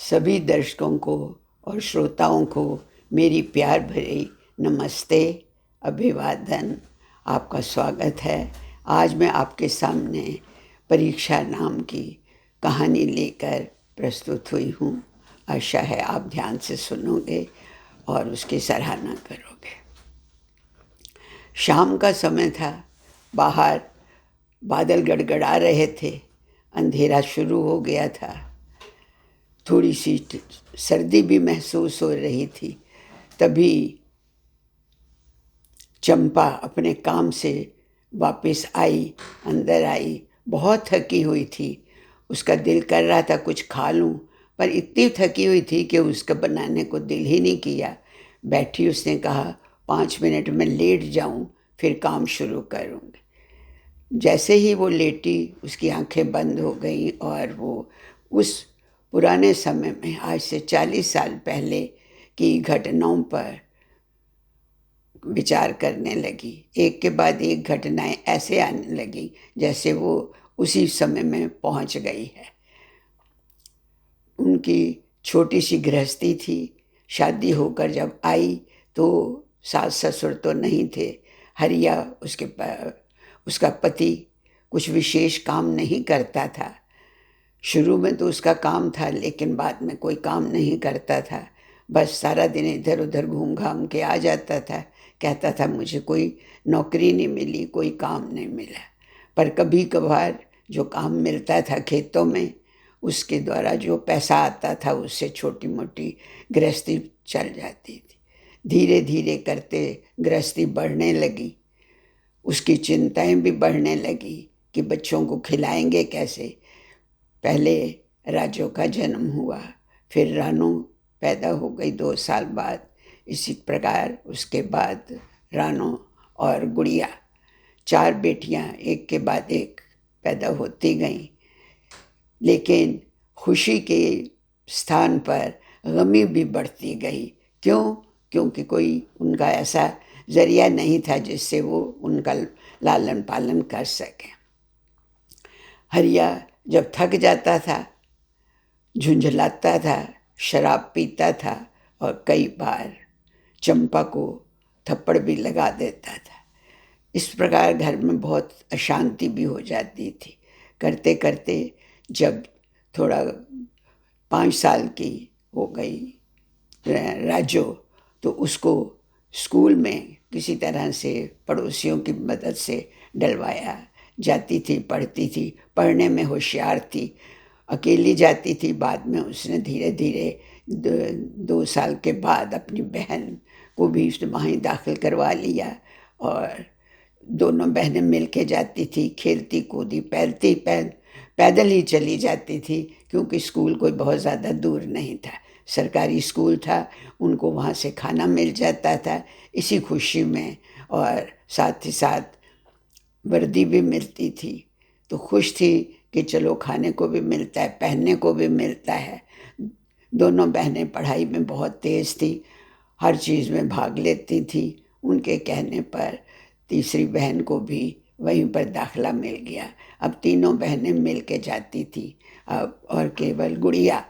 सभी दर्शकों को और श्रोताओं को मेरी प्यार भरी नमस्ते, अभिवादन। आपका स्वागत है। आज मैं आपके सामने परीक्षा नाम की कहानी लेकर प्रस्तुत हुई हूँ। आशा है आप ध्यान से सुनोगे और उसकी सराहना करोगे। शाम का समय था। बाहर बादल गड़गड़ा रहे थे। अंधेरा शुरू हो गया था। थोड़ी सी सर्दी भी महसूस हो रही थी। तभी चंपा अपने काम से वापस आई, अंदर आई। बहुत थकी हुई थी। उसका दिल कर रहा था कुछ खा लूं, पर इतनी थकी हुई थी कि उसका बनाने को दिल ही नहीं किया। बैठी उसने कहा 5 मिनट में लेट जाऊं, फिर काम शुरू करूंगी। जैसे ही वो लेटी, उसकी आंखें बंद हो गईं और वो उस पुराने समय में, आज से 40 साल पहले की घटनाओं पर विचार करने लगी। एक के बाद एक घटनाएं ऐसे आने लगी जैसे वो उसी समय में पहुंच गई है। उनकी छोटी सी गृहस्थी थी। शादी होकर जब आई तो सास ससुर तो नहीं थे। हरिया उसका पति कुछ विशेष काम नहीं करता था। शुरू में तो उसका काम था, लेकिन बाद में कोई काम नहीं करता था। बस सारा दिन इधर उधर घूम घाम के आ जाता था। कहता था मुझे कोई नौकरी नहीं मिली, कोई काम नहीं मिला। पर कभी कभार जो काम मिलता था खेतों में, उसके द्वारा जो पैसा आता था उससे छोटी मोटी गृहस्थी चल जाती थी। धीरे धीरे करते गृहस्थी बढ़ने लगी। उसकी चिंताएं भी बढ़ने लगी कि बच्चों को खिलाएंगे कैसे। पहले राजू का जन्म हुआ, फिर रानू पैदा हो गई 2 साल बाद। इसी प्रकार उसके बाद रानू और गुड़िया, 4 बेटियां एक के बाद एक पैदा होती गईं। लेकिन खुशी के स्थान पर गमी भी बढ़ती गई। क्यों? क्योंकि कोई उनका ऐसा जरिया नहीं था जिससे वो उनका लालन पालन कर सके। हरिया जब थक जाता था, झुंझलाता था, शराब पीता था और कई बार चंपा को थप्पड़ भी लगा देता था। इस प्रकार घर में बहुत अशांति भी हो जाती थी। करते करते जब थोड़ा 5 साल की हो गई राजू, तो उसको स्कूल में किसी तरह से पड़ोसियों की मदद से डलवाया। जाती थी, पढ़ती थी, पढ़ने में होशियार थी। अकेली जाती थी। बाद में उसने धीरे धीरे 2 साल के बाद अपनी बहन को भी उसने वहीं दाखिल करवा लिया और दोनों बहनें मिल के जाती थी। खेलती कूदी पैदल ही चली जाती थी, क्योंकि स्कूल कोई बहुत ज़्यादा दूर नहीं था। सरकारी स्कूल था, उनको वहाँ से खाना मिल जाता था इसी खुशी में, और साथ ही साथ वर्दी भी मिलती थी। तो खुश थी कि चलो खाने को भी मिलता है, पहनने को भी मिलता है। दोनों बहनें पढ़ाई में बहुत तेज़ थी, हर चीज़ में भाग लेती थी। उनके कहने पर तीसरी बहन को भी वहीं पर दाखला मिल गया। अब तीनों बहनें मिल के जाती थी। अब और केवल गुड़िया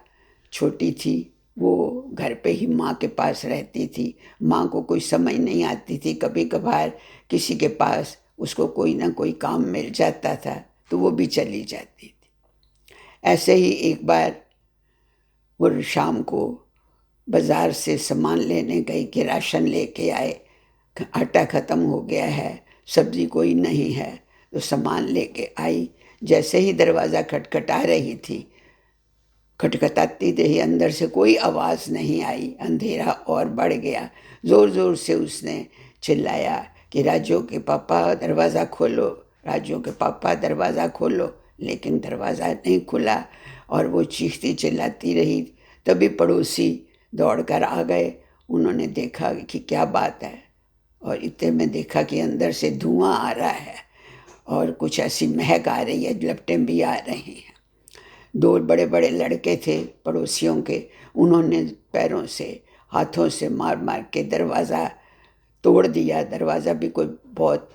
छोटी थी, वो घर पे ही माँ के पास रहती थी। माँ को कोई समझ नहीं आती थी। कभी कभार किसी के पास उसको कोई ना कोई काम मिल जाता था तो वो भी चली जाती थी। ऐसे ही एक बार वो शाम को बाजार से सामान लेने गई कि राशन लेके आए। आटा ख़त्म हो गया है, सब्जी कोई नहीं है, तो सामान लेके आई। जैसे ही दरवाज़ा खटखटा रही थी, खटखटाती रही, अंदर से कोई आवाज़ नहीं आई। अंधेरा और बढ़ गया। ज़ोर ज़ोर से उसने चिल्लाया कि राजू के पापा दरवाज़ा खोलो, राजू के पापा दरवाज़ा खोलो। लेकिन दरवाज़ा नहीं खुला और वो चीखती चिल्लाती रही। तभी पड़ोसी दौड़कर आ गए। उन्होंने देखा कि क्या बात है, और इतने में देखा कि अंदर से धुआं आ रहा है और कुछ ऐसी महक आ रही है, लपटें भी आ रही हैं। 2 बड़े बड़े लड़के थे पड़ोसियों के। उन्होंने पैरों से, हाथों से मार मार के दरवाज़ा तोड़ दिया। दरवाज़ा भी कोई बहुत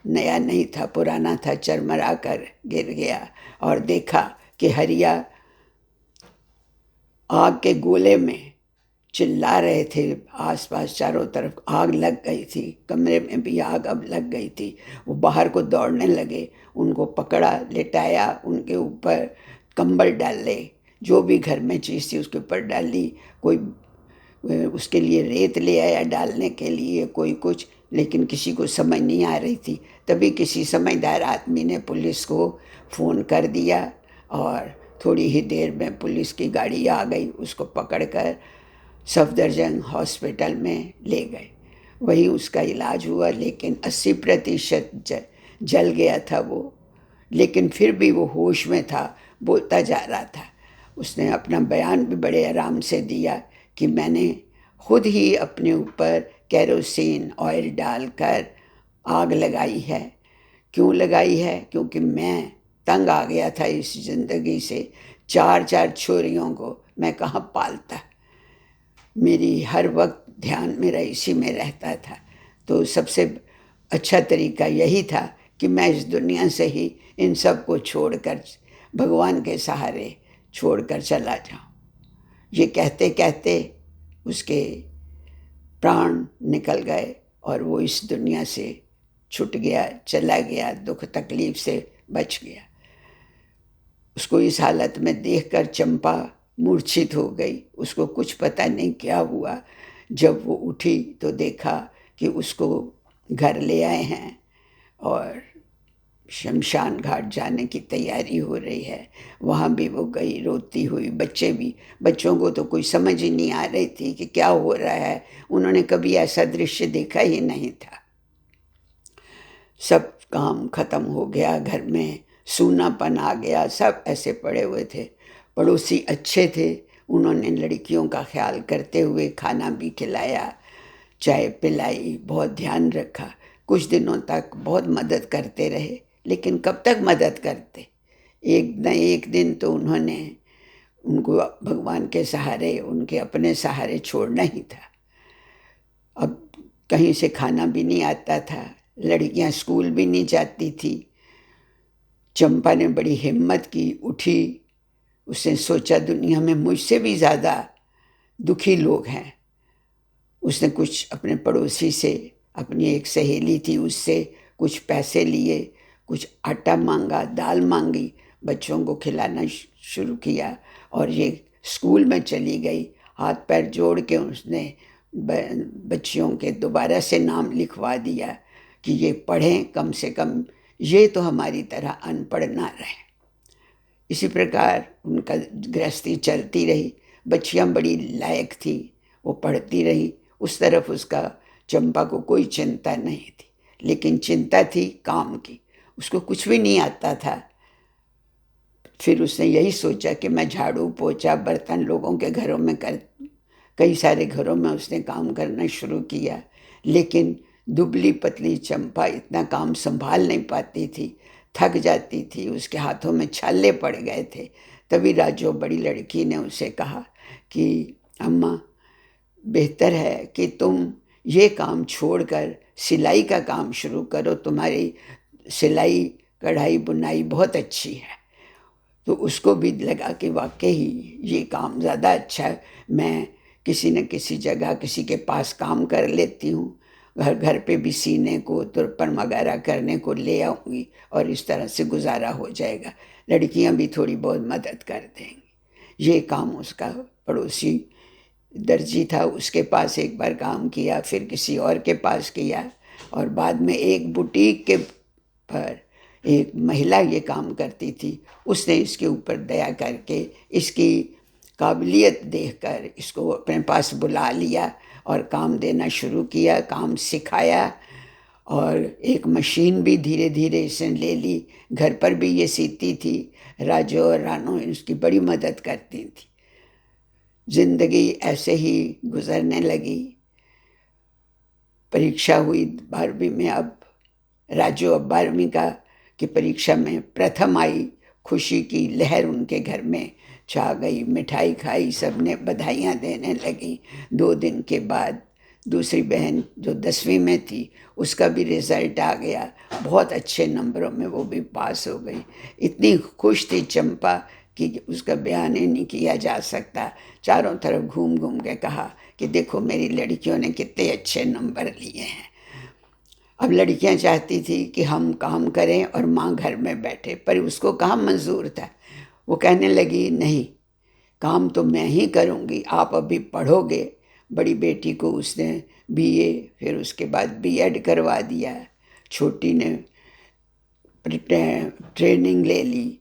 नया नहीं था, पुराना था, चरमरा कर गिर गया। और देखा कि हरिया आग के गोले में चिल्ला रहे थे। आसपास चारों तरफ आग लग गई थी, कमरे में भी आग अब लग गई थी। वो बाहर को दौड़ने लगे, उनको पकड़ा, लिटाया, उनके ऊपर कंबल डाले, जो भी घर में चीज़ थी उसके ऊपर डाली। कोई उसके लिए रेत ले आया डालने के लिए, कोई कुछ, लेकिन किसी को समझ नहीं आ रही थी। तभी किसी समझदार आदमी ने पुलिस को फ़ोन कर दिया और थोड़ी ही देर में पुलिस की गाड़ी आ गई, उसको पकड़कर सफदरजंग हॉस्पिटल में ले गए। वहीं उसका इलाज हुआ, लेकिन 80% जल गया था वो, लेकिन फिर भी वो होश में था, बोलता जा रहा था। उसने अपना बयान भी बड़े आराम से दिया कि मैंने खुद ही अपने ऊपर केरोसिन ऑयल डालकर आग लगाई है। क्यों लगाई है? क्योंकि मैं तंग आ गया था इस ज़िंदगी से। 4 छोरियों को मैं कहाँ पालता, मेरी हर वक्त ध्यान मेरा इसी में रहता था। तो सबसे अच्छा तरीका यही था कि मैं इस दुनिया से ही इन सब को छोड़कर भगवान के सहारे छोड़कर चला जाऊं। ये कहते कहते उसके प्राण निकल गए और वो इस दुनिया से छूट गया, चला गया, दुख तकलीफ से बच गया। उसको इस हालत में देखकर चंपा मूर्छित हो गई। उसको कुछ पता नहीं क्या हुआ। जब वो उठी तो देखा कि उसको घर ले आए हैं और शमशान घाट जाने की तैयारी हो रही है। वहाँ भी वो गई रोती हुई, बच्चे भी। बच्चों को तो कोई समझ ही नहीं आ रही थी कि क्या हो रहा है। उन्होंने कभी ऐसा दृश्य देखा ही नहीं था। सब काम खत्म हो गया, घर में सूनापन आ गया, सब ऐसे पड़े हुए थे। पड़ोसी अच्छे थे, उन्होंने लड़कियों का ख्याल करते हुए खाना भी खिलाया, चाय पिलाई, बहुत ध्यान रखा। कुछ दिनों तक बहुत मदद करते रहे, लेकिन कब तक मदद करते? एक न एक दिन तो उन्होंने उनको भगवान के सहारे, उनके अपने सहारे छोड़ना ही था। अब कहीं से खाना भी नहीं आता था, लड़कियां स्कूल भी नहीं जाती थी। चंपा ने बड़ी हिम्मत की, उठी। उसने सोचा दुनिया में मुझसे भी ज़्यादा दुखी लोग हैं। उसने कुछ अपने पड़ोसी से, अपनी एक सहेली थी उससे कुछ पैसे लिए, कुछ आटा मांगा, दाल मांगी, बच्चों को खिलाना शुरू किया और ये स्कूल में चली गई। हाथ पैर जोड़ के उसने बच्चियों के दोबारा से नाम लिखवा दिया कि ये पढ़ें, कम से कम ये तो हमारी तरह अनपढ़ ना रहे। इसी प्रकार उनका गृहस्थी चलती रही। बच्चियां बड़ी लायक थी, वो पढ़ती रही। उस तरफ उसका चंपा को कोई चिंता नहीं थी, लेकिन चिंता थी काम की। उसको कुछ भी नहीं आता था। फिर उसने यही सोचा कि मैं झाड़ू पोछा बर्तन लोगों के घरों में कई सारे घरों में उसने काम करना शुरू किया, लेकिन दुबली पतली चंपा इतना काम संभाल नहीं पाती थी, थक जाती थी, उसके हाथों में छाले पड़ गए थे। तभी राजू बड़ी लड़की ने उसे कहा कि अम्मा, बेहतर है कि तुम ये काम छोड़कर सिलाई का काम शुरू करो, तुम्हारी सिलाई कढ़ाई बुनाई बहुत अच्छी है। तो उसको भी लगा कि वाकई ये काम ज़्यादा अच्छा है, मैं किसी न किसी जगह किसी के पास काम कर लेती हूँ, घर घर पे भी सीने को, तुरपन वगैरह करने को ले आऊँगी और इस तरह से गुजारा हो जाएगा। लड़कियाँ भी थोड़ी बहुत मदद कर देंगी। ये काम उसका पड़ोसी दर्जी था, उसके पास एक बार काम किया, फिर किसी और के पास किया और बाद में एक बुटीक के पर एक महिला ये काम करती थी। उसने इसके ऊपर दया करके इसकी काबिलियत देखकर इसको अपने पास बुला लिया और काम देना शुरू किया, काम सिखाया और एक मशीन भी धीरे धीरे इसने ले ली। घर पर भी ये सीती थी। राजू और रानू इसकी बड़ी मदद करती थी। जिंदगी ऐसे ही गुजरने लगी। परीक्षा हुई 12वीं में। अब राजू अब 12वीं की परीक्षा में प्रथम आई। खुशी की लहर उनके घर में छा गई, मिठाई खाई, सबने बधाइयाँ देने लगी। 2 दिन के बाद दूसरी बहन जो 10वीं में थी उसका भी रिजल्ट आ गया, बहुत अच्छे नंबरों में वो भी पास हो गई। इतनी खुश थी चंपा कि उसका बयान ही नहीं किया जा सकता। चारों तरफ घूम घूम के कहा कि देखो मेरी लड़कियों ने कितने अच्छे नंबर लिए हैं। अब लड़कियां चाहती थी कि हम काम करें और माँ घर में बैठे, पर उसको कहाँ मंजूर था। वो कहने लगी नहीं, काम तो मैं ही करूँगी, आप अभी पढ़ोगे। बड़ी बेटी को उसने बीए, फिर उसके बाद बीएड करवा दिया। छोटी ने ट्रेनिंग ले ली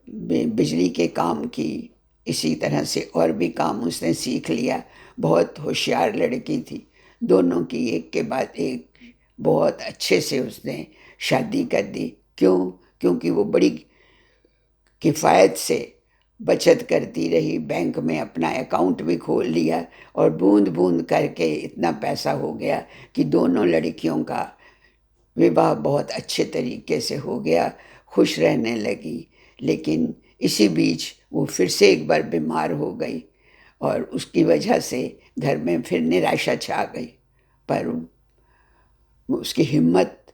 बिजली के काम की। इसी तरह से और भी काम उसने सीख लिया। बहुत होशियार लड़की थी। दोनों की एक के बाद एक बहुत अच्छे से उसने शादी कर दी। क्यों? क्योंकि वो बड़ी किफ़ायत से बचत करती रही, बैंक में अपना अकाउंट भी खोल लिया और बूंद बूंद करके इतना पैसा हो गया कि दोनों लड़कियों का विवाह बहुत अच्छे तरीके से हो गया, खुश रहने लगी। लेकिन इसी बीच वो फिर से एक बार बीमार हो गई और उसकी वजह से घर में फिर निराशा छा गई। पर उसकी हिम्मत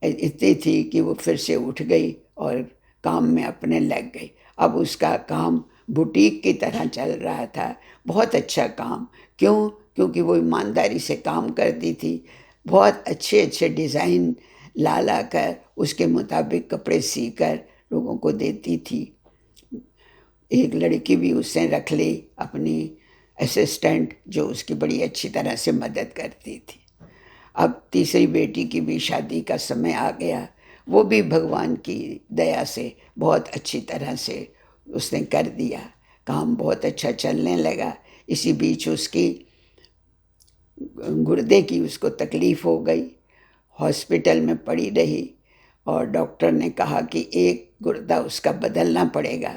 इतनी थी कि वो फिर से उठ गई और काम में अपने लग गई। अब उसका काम बुटीक की तरह चल रहा था, बहुत अच्छा काम। क्यों? क्योंकि वो ईमानदारी से काम करती थी। बहुत अच्छे अच्छे डिज़ाइन ला ला कर उसके मुताबिक कपड़े सीकर लोगों को देती थी। एक लड़की भी उसने रख ली अपनी असिस्टेंट, जो उसकी बड़ी अच्छी तरह से मदद करती थी। अब तीसरी बेटी की भी शादी का समय आ गया। वो भी भगवान की दया से बहुत अच्छी तरह से उसने कर दिया। काम बहुत अच्छा चलने लगा। इसी बीच उसकी गुर्दे की उसको तकलीफ़ हो गई, हॉस्पिटल में पड़ी रही और डॉक्टर ने कहा कि एक गुर्दा उसका बदलना पड़ेगा।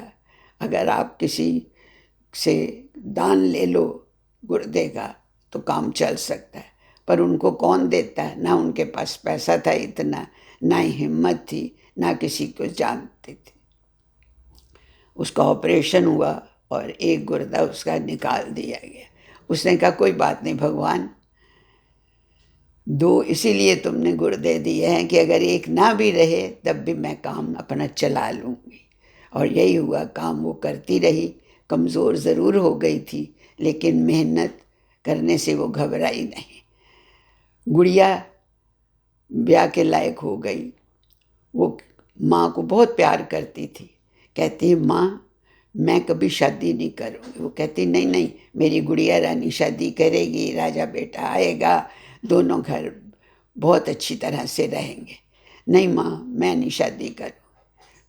अगर आप किसी से दान ले लो गुर्दे का तो काम चल सकता है। पर उनको कौन देता है? ना उनके पास पैसा था इतना, ना ही हिम्मत थी, ना किसी को जानते थे। उसका ऑपरेशन हुआ और एक गुर्दा उसका निकाल दिया गया। उसने कहा कोई बात नहीं भगवान, दो इसीलिए तुमने गुर्दे दिए हैं कि अगर एक ना भी रहे तब भी मैं काम अपना चला लूँगी। और यही हुआ, काम वो करती रही। कमज़ोर ज़रूर हो गई थी, लेकिन मेहनत करने से वो घबराई नहीं। गुड़िया ब्याह के लायक हो गई। वो माँ को बहुत प्यार करती थी। कहती है माँ मैं कभी शादी नहीं करूँगी। वो कहती नहीं नहीं, मेरी गुड़िया रानी शादी करेगी, राजा बेटा आएगा, दोनों घर बहुत अच्छी तरह से रहेंगे। नहीं माँ मैं नहीं शादी करूँ।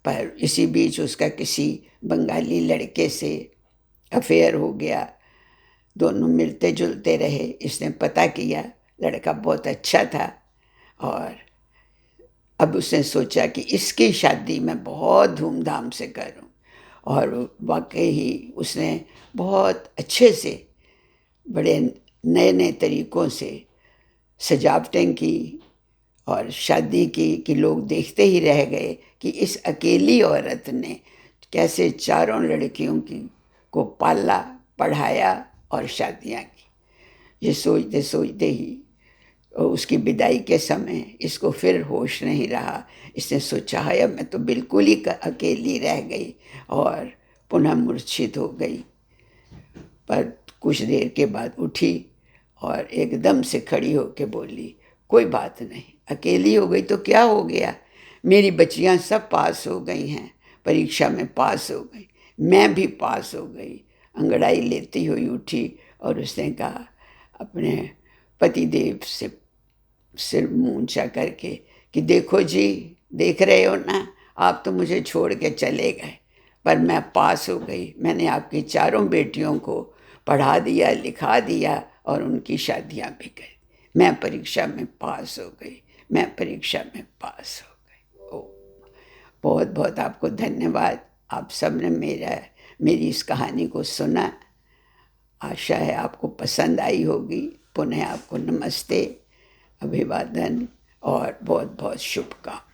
पर इसी बीच उसका किसी बंगाली लड़के से अफेयर हो गया। दोनों मिलते जुलते रहे। इसने पता किया, लड़का बहुत अच्छा था और अब उसने सोचा कि इसकी शादी मैं बहुत धूमधाम से करूं। और वाकई ही उसने बहुत अच्छे से, बड़े नए नए तरीक़ों से सजावटें की और शादी की कि लोग देखते ही रह गए कि इस अकेली औरत ने कैसे चारों लड़कियों की को पाला, पढ़ाया और शादियां की। ये सोचते सोचते ही और उसकी विदाई के समय इसको फिर होश नहीं रहा। इसने सोचा है अब मैं तो बिल्कुल ही अकेली रह गई और पुनः मूर्छित हो गई। पर कुछ देर के बाद उठी और एकदम से खड़ी होकर बोली कोई बात नहीं, अकेली हो गई तो क्या हो गया, मेरी बच्चियां सब पास हो गई हैं, परीक्षा में पास हो गई, मैं भी पास हो गई। अंगड़ाई लेती हुई उठी और उसने कहा अपने पतिदेव से सिर मुँह ऊंचा करके कि देखो जी, देख रहे हो ना, आप तो मुझे छोड़ के चले गए पर मैं पास हो गई। मैंने आपकी चारों बेटियों को पढ़ा दिया, लिखा दिया और उनकी शादियां भी कर। मैं परीक्षा में पास हो गई, मैं परीक्षा में पास हो गई। ओ बहुत बहुत आपको धन्यवाद। आप सब ने मेरी इस कहानी को सुना। आशा है आपको पसंद आई होगी। पुनः आपको नमस्ते, अभिवादन और बहुत बहुत शुभकामनाएं।